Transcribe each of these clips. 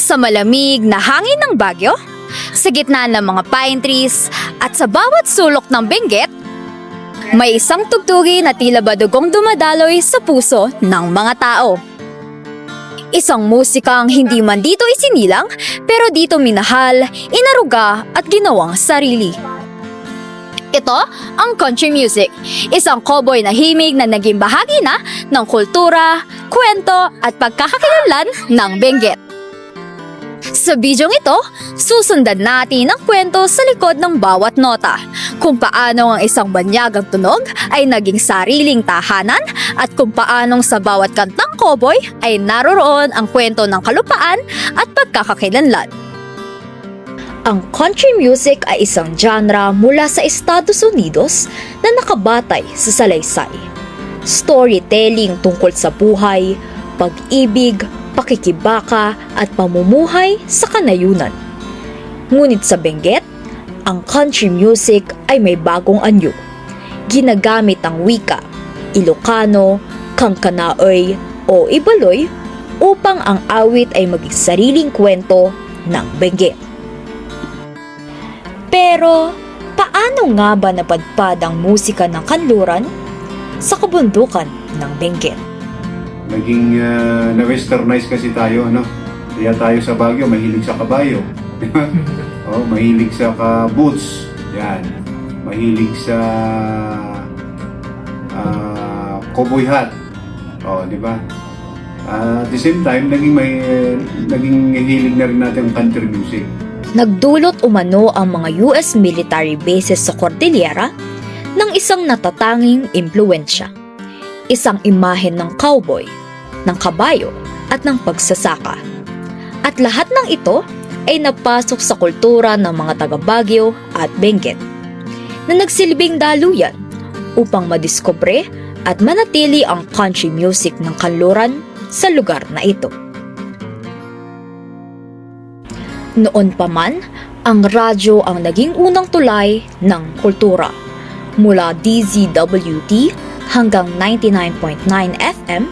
Sa malamig na hangin ng Baguio, sa gitna ng mga pine trees at sa bawat sulok ng Benguet, may isang tugtugi na tila ba dugong dumadaloy sa puso ng mga tao. Isang musikang hindi man dito isinilang pero dito minahal, inaruga at ginawang sarili. Ito ang country music, isang cowboy na himig na naging bahagi na ng kultura, kwento at pagkakakilanlan ng Benguet. Sa bidyong ito, susundan natin ang kwento sa likod ng bawat nota, kung paano ang isang banyagang tunog ay naging sariling tahanan at kung paanong sa bawat kantang cowboy ay naroroon ang kwento ng kalupaan at pagkakakilanlan. Ang country music ay isang genre mula sa Estados Unidos na nakabatay sa salaysay. Storytelling tungkol sa buhay, pag-ibig, pakikibaka at pamumuhay sa kanayunan. Ngunit sa Benguet, ang country music ay may bagong anyo. Ginagamit ang wika, Ilocano, Kangkanaoy o Ibaloy upang ang awit ay maging sariling kwento ng Benguet. Pero, paano nga ba napadpad ang musika ng kanluran sa kabundukan ng Benguet? Naging na-westernize kasi tayo, ano? Kaya tayo sa Baguio, mahilig sa kabayo. Oh, mahilig sa boots. Yan. Mahilig sa cowboy hat. Oh, di ba? At the same time, naging hilig na rin natin ang country music. Nagdulot umano ang mga US military bases sa Cordillera ng isang natatanging impluensya. Isang imahen ng cowboy, ng kabayo at ng pagsasaka. At lahat ng ito ay napasok sa kultura ng mga taga Baguio at Benguet na nagsilbing daluyan upang madiskubre at manatili ang country music ng kanluran sa lugar na ito. Noon pa man, ang radyo ang naging unang tulay ng kultura. Mula DZWT hanggang 99.9 FM,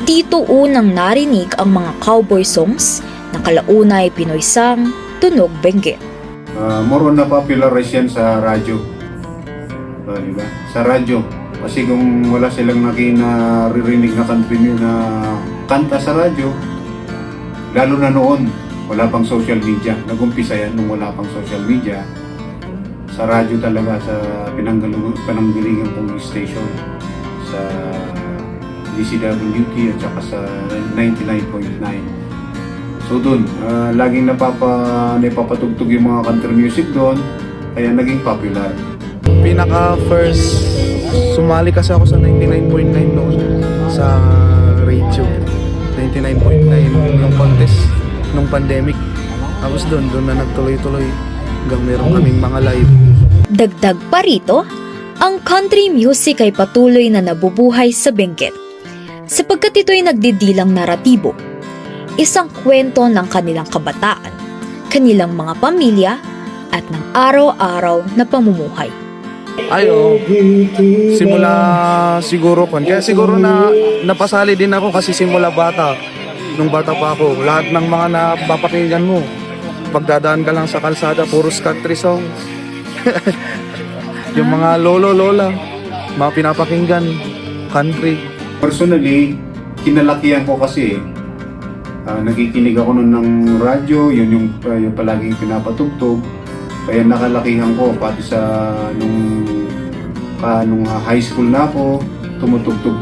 dito unang narinig ang mga cowboy songs na kalaunay Pinoy sang, tunog Benguet. More on na-popularize yan sa radyo. Diba? Sa radyo. Kasi kung wala silang naririnig na country na kanta sa radyo, lalo na noon, wala pang social media. Nag-umpisa yan nung wala pang social media. Sa radyo talaga, sa pinanggalingan kong station. Sa DCWT at saka sa 99.9. So doon, laging napapatugtog yung mga country music doon, kaya naging popular. Pinaka-first, sumali kasi ako sa 99.9 noon sa radio. 99.9 yung contest nung pandemic. Tapos doon na nagtuloy-tuloy hanggang meron kaming mga live. Dagdag pa rito, ang country music ay patuloy na nabubuhay sa Benguet sapagkat ito'y nagdidilang naratibo, isang kwento ng kanilang kabataan, kanilang mga pamilya at ng araw-araw na pamumuhay. Simula siguro kaya siguro na napasali din ako kasi simula bata. Nung bata pa ako, lahat ng mga napapakinggan mo, pagdadaan ka lang sa kalsada, puros country songs. Yung mga lolo-lola, mga pinapakinggan, country. Personally, kinalakihan ko kasi, nakikinig ako nun ng radyo, yun yung palaging pinapatugtog. Kaya nakalakihan ko, pati sa nung high school na ako, tumutugtog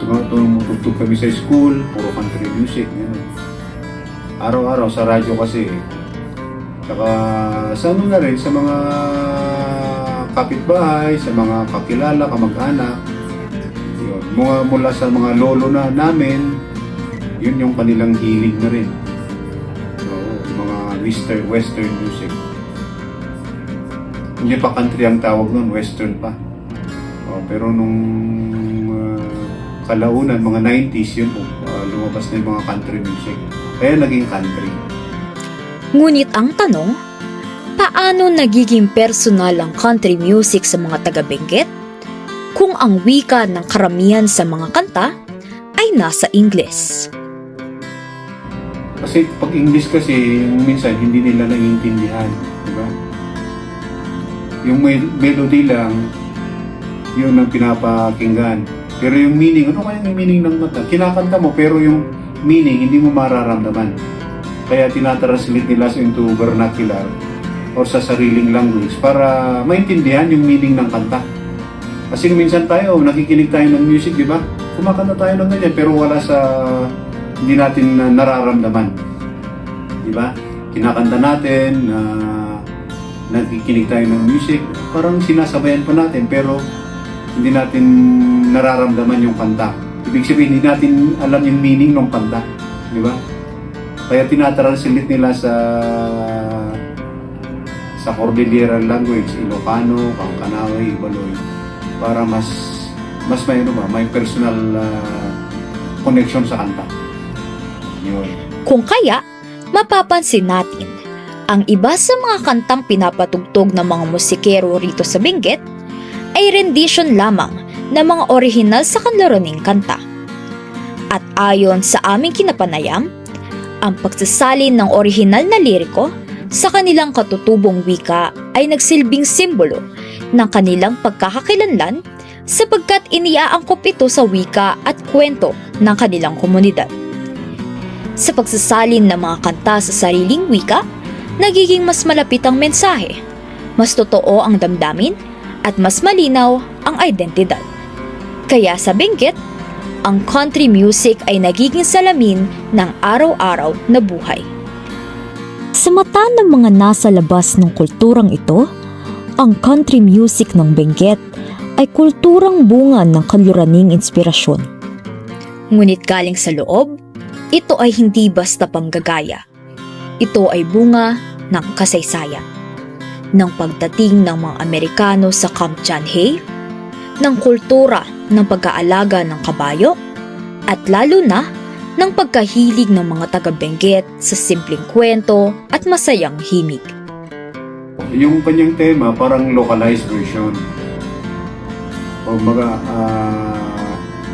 kami sa school, puro country music. Yan. Araw-araw sa radyo kasi. Saka sa na rin, sa mga kapitbahay, sa mga kakilala, kamag-anak. Yun. Mula sa mga lolo na namin, yun yung kanilang hilig na rin. So, mga western music. Hindi pa country ang tawag nun, western pa. Pero nung kalaunan, mga 90s yun, lumabas na yung mga country music. Kaya naging country. Ngunit ang tanong, paano nagiging personal ang country music sa mga taga-Benguet kung ang wika ng karamihan sa mga kanta ay nasa Ingles? Kasi pag English kasi, minsan hindi nila naiintindihan, di ba? Yung melody lang, yun ang pinapakinggan. Pero yung meaning, ano kaya yung meaning ng kanta? Kinakanta mo, pero yung meaning, hindi mo mararamdaman. Kaya tinatranslate nila into vernacular or sa sariling language para maintindihan yung meaning ng kanta. Kasi minsan tayo, nakikinig tayo ng music, di ba? Kumakanta tayo ng ganyan, pero wala sa hindi natin nararamdaman. Di ba? Kinakanta natin, nakikinig tayo ng music, parang sinasabayan pa natin, pero hindi natin nararamdaman yung kanta. Ibig sabihin, hindi natin alam yung meaning ng kanta. Di ba? Kaya tinatranslate nila sa Cordillera language, Ilocano, Kangkanawe, Ibaloy, para mas may personal connection sa kanta. Yun. Kung kaya, mapapansin natin, ang iba sa mga kantang pinapatugtog ng mga musikero rito sa Benguet ay rendition lamang ng mga orihinal sa kanluraning kanta. At ayon sa aming kinapanayam, ang pagsasalin ng orihinal na liriko sa kanilang katutubong wika ay nagsilbing simbolo ng kanilang pagkakakilanlan sapagkat iniaangkop ito sa wika at kwento ng kanilang komunidad. Sa pagsasalin ng mga kanta sa sariling wika, nagiging mas malapit ang mensahe, mas totoo ang damdamin, at mas malinaw ang identidad. Kaya sa Benguet, ang country music ay nagiging salamin ng araw-araw na buhay. Sa mata ng mga nasa labas ng kulturang ito, ang country music ng Benguet ay kulturang bunga ng kanluraning inspirasyon. Ngunit galing sa loob, ito ay hindi basta panggagaya. Ito ay bunga ng kasaysayan, ng pagdating ng mga Amerikano sa Camp John Hay, ng kultura ng pag-aalaga ng kabayo, at lalo na ng pagkahilig ng mga taga-Benguet sa simpleng kwento at masayang himig. Yung kanyang tema, parang localized version. O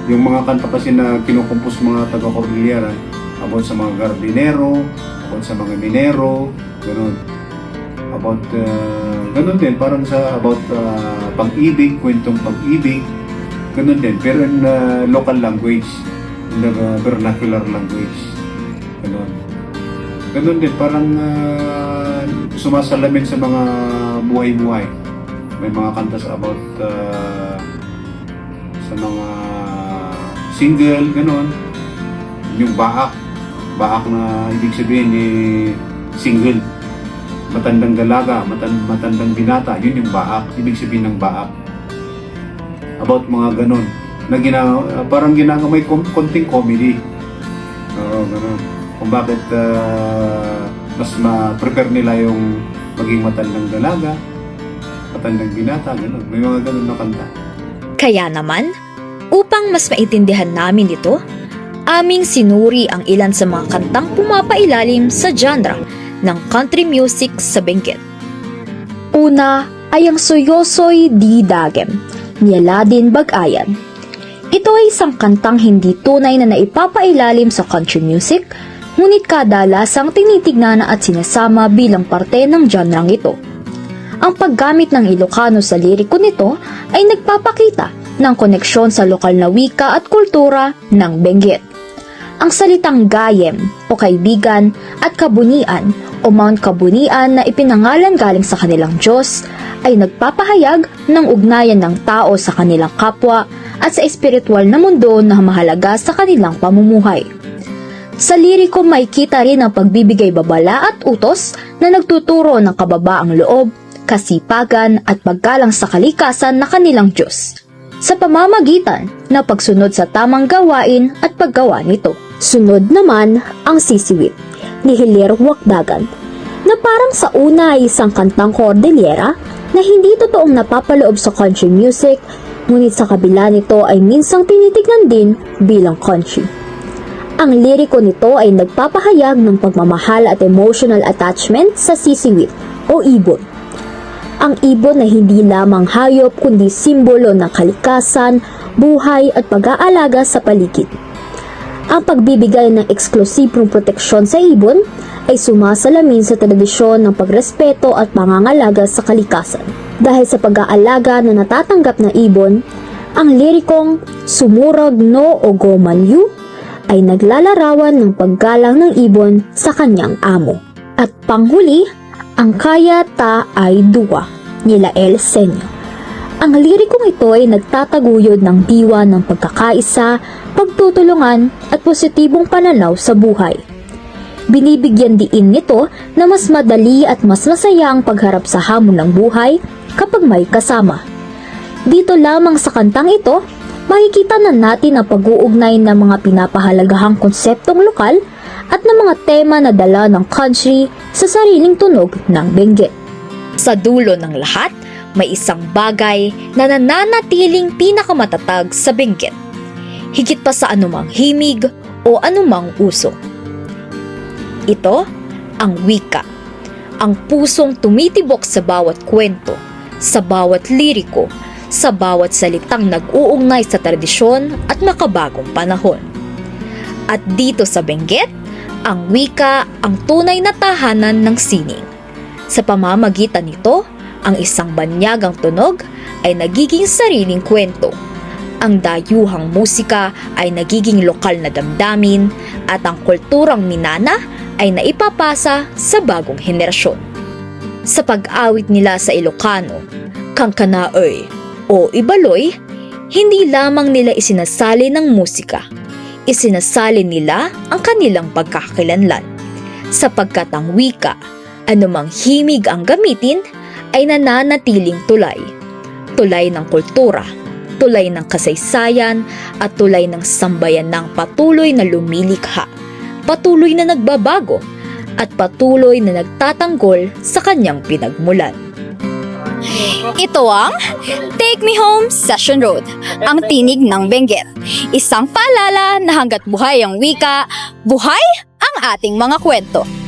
yung mga kanta kasi na kinukumpos mga taga-Cordillera about sa mga gardinero, about sa mga minero, gano'n. About, gano'n din, parang sa about pag-ibig, kwentong pag-ibig, gano'n din, pero in local language, in the vernacular language, gano'n. Gano'n din, parang sumasalamin sa mga buhay-buhay. May mga kanta sa about sa mga single, gano'n. Yung baak na ibig sabihin single. Matandang dalaga, matandang binata, yun yung baak, ibig sabihin ng baak. About mga ganon, na parang may konting comedy. Oo, ganon. Kung bakit mas ma-prepare nila yung maging matandang dalaga, matandang binata, ganon. May mga ganon na kanta. Kaya naman, upang mas maintindihan namin ito, aming sinuri ang ilan sa mga kantang pumapailalim sa genre ng country music sa Benguet. Una ay ang Soyosoy Di Dagem ni Aladin Bagayan. Ito ay isang kantang hindi tunay na naipapailalim sa country music, ngunit kadalasang tinitignan at sinasama bilang parte ng genreng ito. Ang paggamit ng Ilocano sa liriko nito ay nagpapakita ng koneksyon sa lokal na wika at kultura ng Benguet. Ang salitang gayem o kaibigan at kabunian o Mount Kabunian na ipinangalan galing sa kanilang Diyos ay nagpapahayag ng ugnayan ng tao sa kanilang kapwa at sa espiritual na mundo na mahalaga sa kanilang pamumuhay. Sa liriko may kita rin ang pagbibigay babala at utos na nagtuturo ng kababaang loob, kasipagan at paggalang sa kalikasan na kanilang Diyos sa pamamagitan ng pagsunod sa tamang gawain at paggawa nito. Sunod naman ang Sisiwit ni Hilaire Wakdagan na parang sa una ay isang kantang Cordillera na hindi totoong napapaloob sa country music, ngunit sa kabila nito ay minsang tinitignan din bilang country. Ang liriko nito ay nagpapahayag ng pagmamahal at emotional attachment sa sisiwit o ibon. Ang ibon na hindi lamang hayop kundi simbolo ng kalikasan, buhay at pag-aalaga sa paligid. Ang pagbibigay ng eksklusibong proteksyon sa ibon ay sumasalamin sa tradisyon ng pagrespeto at pangangalaga sa kalikasan. Dahil sa pag-aalaga na natatanggap na ibon, ang lirikong Sumurog no Ogomanyu ay naglalarawan ng paggalang ng ibon sa kanyang amo. At panghuli, ang Kaya Ta Ay Dua nila El Senyo. Ang lirikong ito ay nagtataguyod ng diwa ng pagkakaisa, pagtutulungan at positibong pananaw sa buhay. Binibigyan diin nito na mas madali at mas masaya ang pagharap sa hamon ng buhay kapag may kasama. Dito lamang sa kantang ito, makikita na natin ang pag-uugnay ng mga pinapahalagahang konseptong lokal at ng mga tema na dala ng country sa sariling tunog ng Benguet. Sa dulo ng lahat, may isang bagay na nananatiling pinakamatatag sa Benguet, higit pa sa anumang himig o anumang usong. Ito ang wika, ang pusong tumitibok sa bawat kwento, sa bawat liriko, sa bawat salitang nag-uugnay sa tradisyon at makabagong panahon. At dito sa Benguet, ang wika ang tunay na tahanan ng sining. Sa pamamagitan nito, ang isang banyagang tunog ay nagiging sariling kwento. Ang dayuhang musika ay nagiging lokal na damdamin at ang kulturang minana ay naipapasa sa bagong henerasyon. Sa pag-awit nila sa Ilocano, Kangkanaoy o Ibaloy, hindi lamang nila isinasali ng musika. Isinasali nila ang kanilang pagkakakilanlan. Sapagkat ang wika, anumang himig ang gamitin, ay nananatiling tulay. Tulay ng kultura, tulay ng kasaysayan, at tulay ng sambayan ng patuloy na lumilikha, patuloy na nagbabago, at patuloy na nagtatanggol sa kanyang pinagmulan. Ito ang Take Me Home Session Road, ang tinig ng Benguet. Isang paalala na hanggat buhay ang wika, buhay ang ating mga kwento.